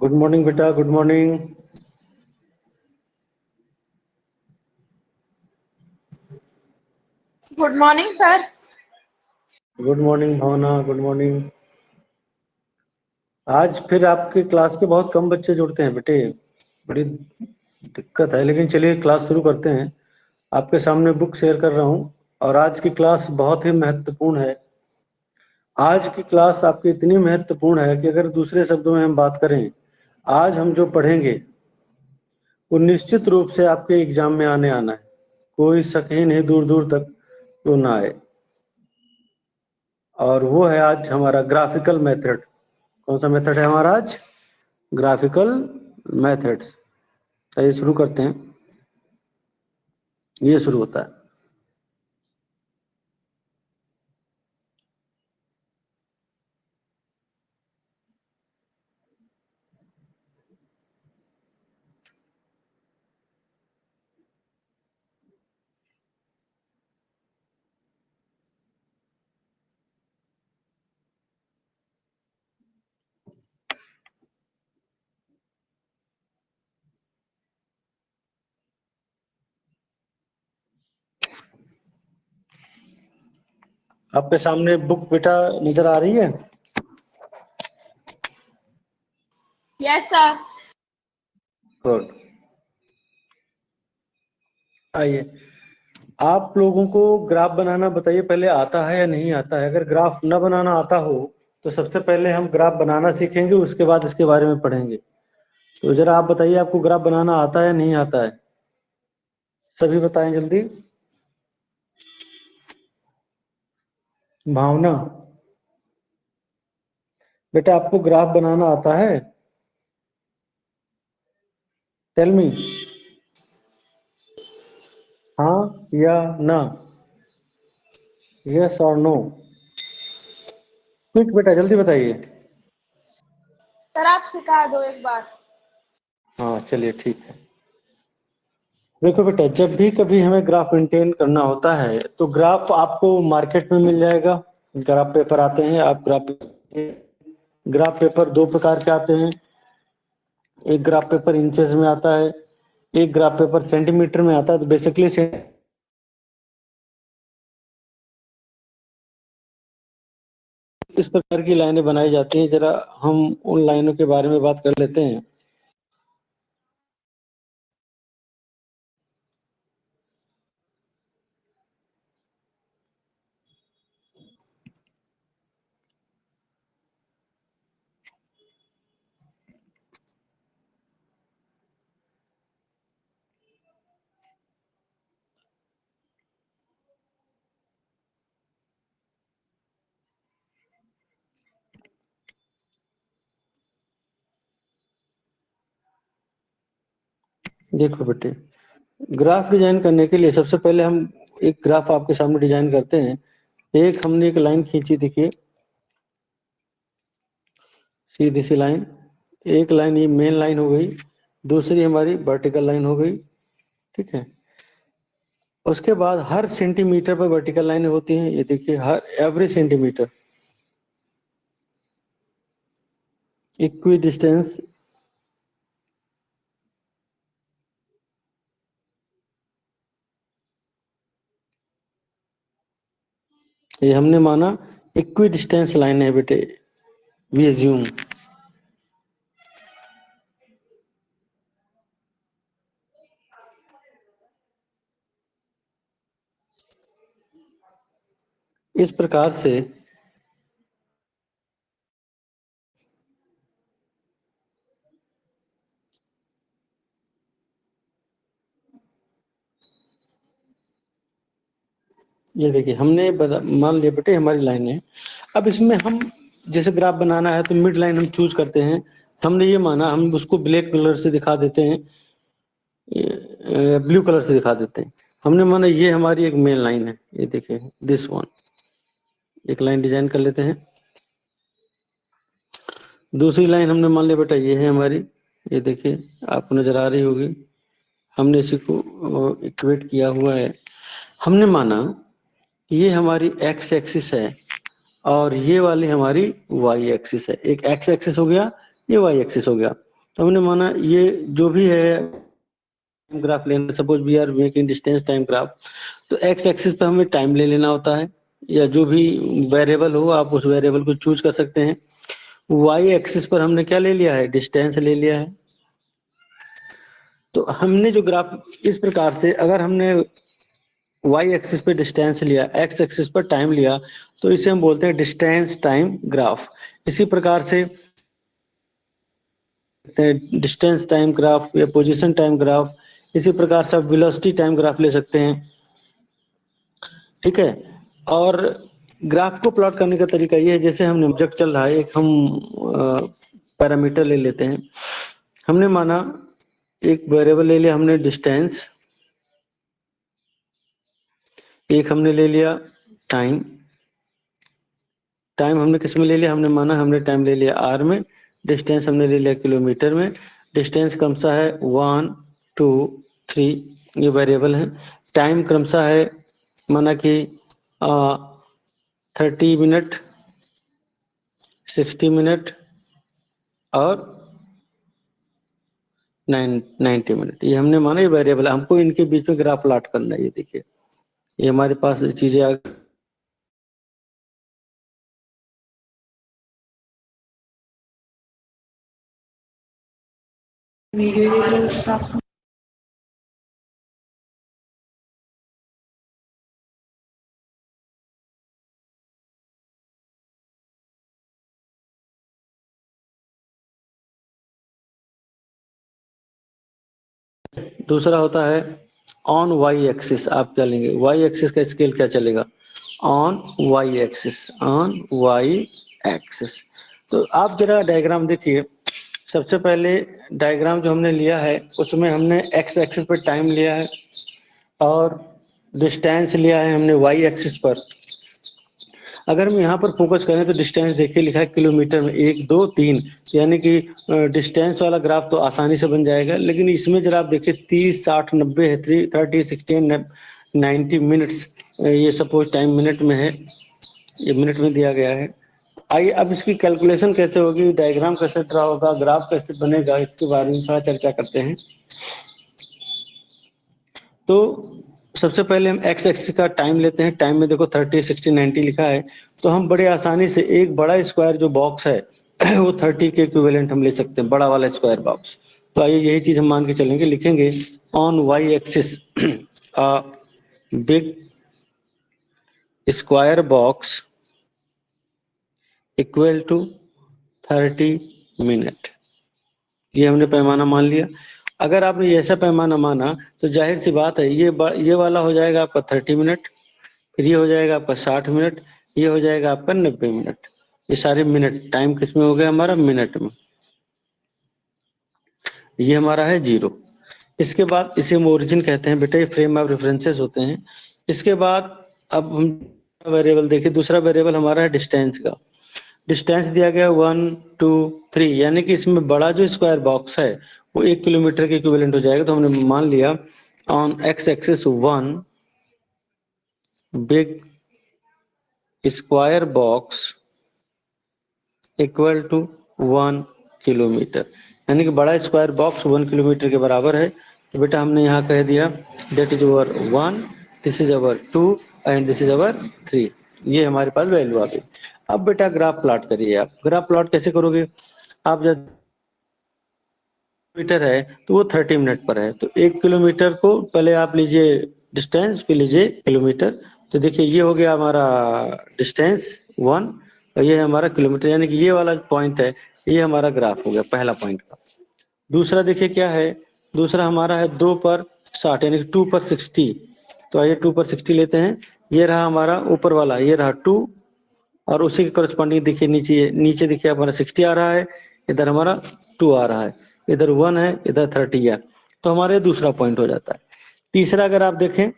Good morning बेटा, good morning. Good morning sir. Good morning Bhavna, good morning. आज फिर आपके क्लास के बहुत कम बच्चे जुड़ते हैं बेटे, बड़ी दिक्कत है। लेकिन चलिए क्लास शुरू करते हैं। आपके सामने बुक शेयर कर रहा हूँ और आज की क्लास बहुत ही महत्वपूर्ण है। आज की क्लास आपकी इतनी महत्वपूर्ण है कि अगर दूसरे शब्दों में हम बात करें, आज हम जो पढ़ेंगे वो निश्चित रूप से आपके एग्जाम में आने आना है। कोई शक ही नहीं दूर दूर तक वो ना आए। और वो है आज हमारा ग्राफिकल मेथड। कौन सा मेथड है हमारा आज? Graphical methods. आइए शुरू करते हैं। ये शुरू होता है। आपके सामने बुक बेटा नजर आ रही है? Yes sir. गुड। आइए, आप लोगों को ग्राफ बनाना बताइए पहले आता है या नहीं आता है। अगर ग्राफ न बनाना आता हो तो सबसे पहले हम ग्राफ बनाना सीखेंगे, उसके बाद इसके बारे में पढ़ेंगे। तो जरा आप बताइए, आपको ग्राफ बनाना आता है या नहीं आता है? सभी बताएं जल्दी। भावना, बेटा आपको ग्राफ बनाना आता है? टेल मी, हाँ या ना, यस और नो। क्विक बेटा, जल्दी बताइए। सर आप सिखा दो एक बार। हाँ चलिए ठीक है। देखो बेटा, जब भी कभी हमें ग्राफ मेंटेन करना होता है तो ग्राफ आपको मार्केट में मिल जाएगा। ग्राफ पेपर आते हैं, आप ग्राफ पेपर दो प्रकार के आते हैं। एक ग्राफ पेपर इंचेस में आता है, एक ग्राफ पेपर सेंटीमीटर में आता है। तो बेसिकली इस प्रकार की लाइनें बनाई जाती हैं। जरा हम उन लाइनों के बारे में बात कर लेते हैं। देखो बेटे, ग्राफ डिजाइन करने के लिए सबसे पहले हम एक ग्राफ आपके सामने डिजाइन करते हैं। एक हमने एक लाइन खींची, देखिए सीधी सी लाइन। एक लाइन ये मेन लाइन हो गई, दूसरी हमारी वर्टिकल लाइन हो गई। ठीक है, उसके बाद हर सेंटीमीटर पर वर्टिकल लाइन होती है। ये देखिए, हर एवरी सेंटीमीटर इक्वी डिस्टेंस ये हमने माना इक्वी डिस्टेंस लाइन है बेटे, वी एज्यूम। इस प्रकार से ये देखिए, हमने मान लिया बेटे हमारी लाइन है। अब इसमें हम जैसे ग्राफ बनाना है तो मिड लाइन हम चूज करते हैं। हमने ये माना हम उसको ब्लैक कलर से दिखा देते हैं, ब्लू कलर से दिखा देते हैं। हमने माना ये हमारी एक मेन लाइन है। ये देखिए दिस वन, एक लाइन डिजाइन कर लेते हैं। दूसरी लाइन हमने मान लिया बेटा ये है हमारी, ये देखिए आपको नजर आ रही होगी। हमने इसी को इक्वेट किया हुआ है। हमने माना ये हमारी एक्स एक्सिस है और ये वाली हमारी वाई एक्सिस है। एक एक्स एक्सिस हो गया, ये वाई एक्सिस हो गया। तो हमने माना ये जो भी है ग्राफ लेना, suppose we are making distance time graph, तो एक्स एक्सिस पे हमें टाइम ले लेना होता है, या जो भी वेरिएबल हो आप उस वेरिएबल को चूज कर सकते हैं। वाई एक्सिस पर हमने क्या ले लिया है, डिस्टेंस ले लिया है। तो हमने जो ग्राफ इस प्रकार से, अगर हमने वाई एक्सिस पे डिस्टेंस लिया, एक्स एक्सिस पर टाइम लिया, तो इसे हम बोलते हैं डिस्टेंस टाइम ग्राफ। इसी प्रकार से डिस्टेंस टाइम ग्राफ या पोजीशन टाइम ग्राफ, इसी प्रकार से आप वेलोसिटी टाइम ग्राफ ले सकते हैं। ठीक है, और ग्राफ को प्लॉट करने का तरीका ये है, जैसे हमने ऑब्जेक्ट चल रहा है, एक हम पैरामीटर ले लेते हैं। हमने माना एक वेरिएबल ले लिया हमने डिस्टेंस, एक हमने ले लिया टाइम। टाइम हमने किस में ले लिया, हमने माना हमने टाइम ले लिया आर में, डिस्टेंस हमने ले लिया किलोमीटर में। डिस्टेंस क्रमशः है 1 2 3, ये वेरिएबल है। टाइम क्रमशः है माना कि 30 मिनट, 60 मिनट और 90 मिनट, ये हमने माना ये वेरिएबल है। हमको इनके बीच में ग्राफ प्लॉट करना है। ये देखिए, ये हमारे पास चीजें आ दूसरा होता है ऑन वाई एक्सिस। आप क्या लेंगे, वाई एक्सिस का स्केल क्या चलेगा, on y axis, on y axis. तो आप जरा डायग्राम देखिए। सबसे पहले डायग्राम जो हमने लिया है उसमें हमने एक्स एक्सिस पर टाइम लिया है और डिस्टेंस लिया है हमने वाई एक्सिस पर। अगर हम यहाँ पर फोकस करें तो डिस्टेंस देखिए लिखा है किलोमीटर में, 1 2 3, यानी कि डिस्टेंस वाला ग्राफ तो आसानी से बन जाएगा। लेकिन इसमें जरा आप देखिए 30 60 90 है, 30 60 90 मिनट्स, ये सपोज टाइम मिनट में है, ये मिनट में दिया गया है। आइए अब इसकी कैलकुलेशन कैसे होगी, डायग्राम कैसे ड्रा होगा, ग्राफ कैसे बनेगा, इसके बारे में थोड़ा चर्चा करते हैं। तो सबसे पहले हम एक्स एक्सिस का टाइम लेते हैं। टाइम में देखो 30 60 90 लिखा है, तो हम बड़े आसानी से एक बड़ा स्क्वायर जो बॉक्स है वो 30 के इक्विवेलेंट हम ले सकते हैं, बड़ा वाला स्क्वायर बॉक्स। तो आइए यही चीज हम मान के चलेंगे, लिखेंगे on y axis big square box equal to 30 minute, ये हमने पैमाना मान लिया। अगर आपने ऐसा पैमाना माना तो जाहिर सी बात है ये वाला हो जाएगा आपका 30 मिनट, फिर ये हो जाएगा आपका 60 मिनट, ये हो जाएगा आपका 90 मिनट। ये सारे मिनट, टाइम किस में हो गया हमारा, मिनट में। ये हमारा है 0। इसके बाद इसे हम ओरिजिन कहते हैं बेटा, ये फ्रेम ऑफ रेफरेंसेस होते हैं। इसके बाद अब हम वेरिएबल देखिए, दूसरा वेरिएबल हमारा है डिस्टेंस का। डिस्टेंस दिया गया 1 2 3, यानी कि इसमें बड़ा जो स्क्वायर बॉक्स है वो 1 किलोमीटर के इक्विवेलेंट हो जाएगा। तो हमने मान लिया on x axis 1 big square box equal to 1 kilometre, यानी कि बड़ा स्क्वायर बॉक्स 1 किलोमीटर के बराबर है। तो बेटा हमने यहाँ कह दिया that is our 1, this is our 2 and this is our 3। ये हमारे पास वैल्यू आ गई। अब बेटा ग्राफ प्लॉट करिए। आप ग्राफ प्लॉट कैसे करोगे, आप जब मीटर है तो वो 30 मिनट पर है, तो 1 किलोमीटर को पहले आप लीजिए डिस्टेंस, फिर लीजिए किलोमीटर। तो देखिए ये हो गया हमारा डिस्टेंस 1 और ये हमारा किलोमीटर, यानी कि ये वाला पॉइंट है, ये हमारा ग्राफ हो गया पहला पॉइंट का। दूसरा देखिए क्या है, दूसरा हमारा है 2 पर 60, यानी कि 2 पर 60। तो आइए 2 पर 60 लेते हैं। ये रहा हमारा ऊपर वाला, ये रहा 2 और उसी के करस्पॉन्डिंग देखिए नीचे, नीचे देखिए हमारा 60 आ रहा है, इधर हमारा 2 आ रहा है, इधर 1 है, इधर 30 है। तो हमारे दूसरा पॉइंट हो जाता है। तीसरा अगर आप देखें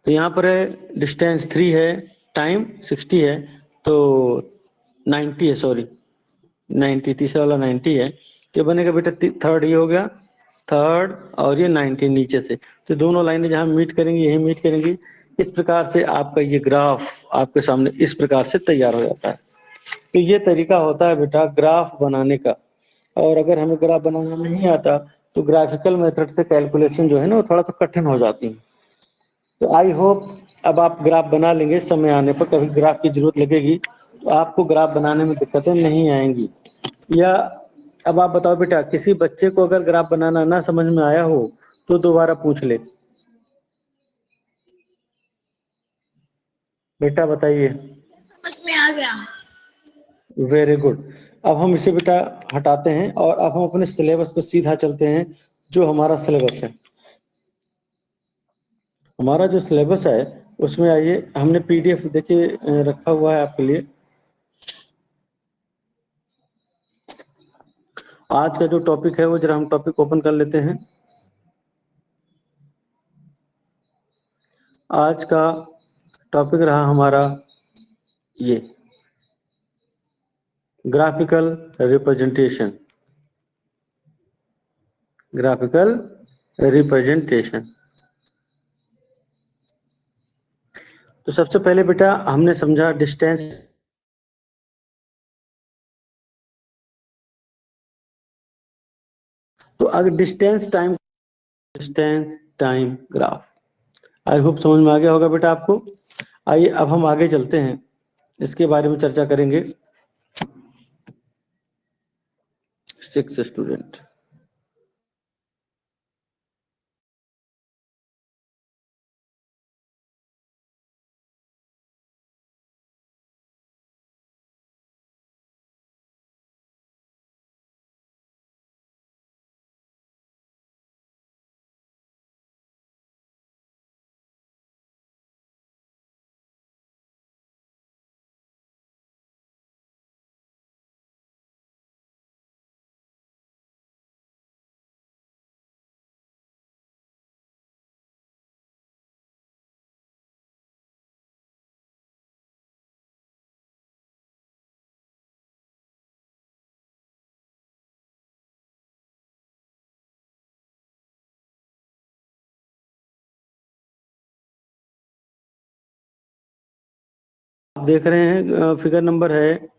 तो यहाँ पर है डिस्टेंस 3 है, टाइम 60 है, तो 90 है, सॉरी 90, तीसरा वाला 90 है। तो बनेगा बेटा थर्ड, ये हो गया थर्ड और ये 90 नीचे से, तो दोनों लाइनें जहां मीट करेंगी यही मीट करेंगी। इस प्रकार से आपका ये ग्राफ आपके सामने इस प्रकार से तैयार हो जाता है। तो ये तरीका होता है बेटा ग्राफ बनाने का। और अगर हमें ग्राफ बनाना नहीं आता तो ग्राफिकल मेथड से कैलकुलेशन जो है ना वो थोड़ा सा कठिन हो जाती है। तो आई होप अब आप ग्राफ बना लेंगे, समय आने पर कभी ग्राफ की जरूरत लगेगी तो आपको ग्राफ बनाने में दिक्कतें नहीं आएंगी। या अब आप बताओ बेटा, किसी बच्चे को अगर ग्राफ बनाना ना समझ में आया हो तो दोबारा पूछ ले। बेटा बताइए। समझ में आ गया। Very good. अब हम इसे बेटा हटाते हैं और अब हम अपने सिलेबस पर सीधा चलते हैं। जो हमारा सिलेबस है, हमारा जो सिलेबस है उसमें आइए, हमने पीडीएफ देखिए रखा हुआ है आपके लिए। आज का जो टॉपिक है वो जरा हम टॉपिक ओपन कर लेते हैं। आज का टॉपिक रहा हमारा ये ग्राफिकल रिप्रेजेंटेशन। Graphical representation. तो सबसे पहले बेटा हमने समझा डिस्टेंस। तो अगर distance time graph, I hope समझ में आ गया होगा बेटा आपको। आइए अब हम आगे चलते हैं, इसके बारे में चर्चा करेंगे। 6 स्टूडेंट। आप देख रहे हैं फिगर नंबर है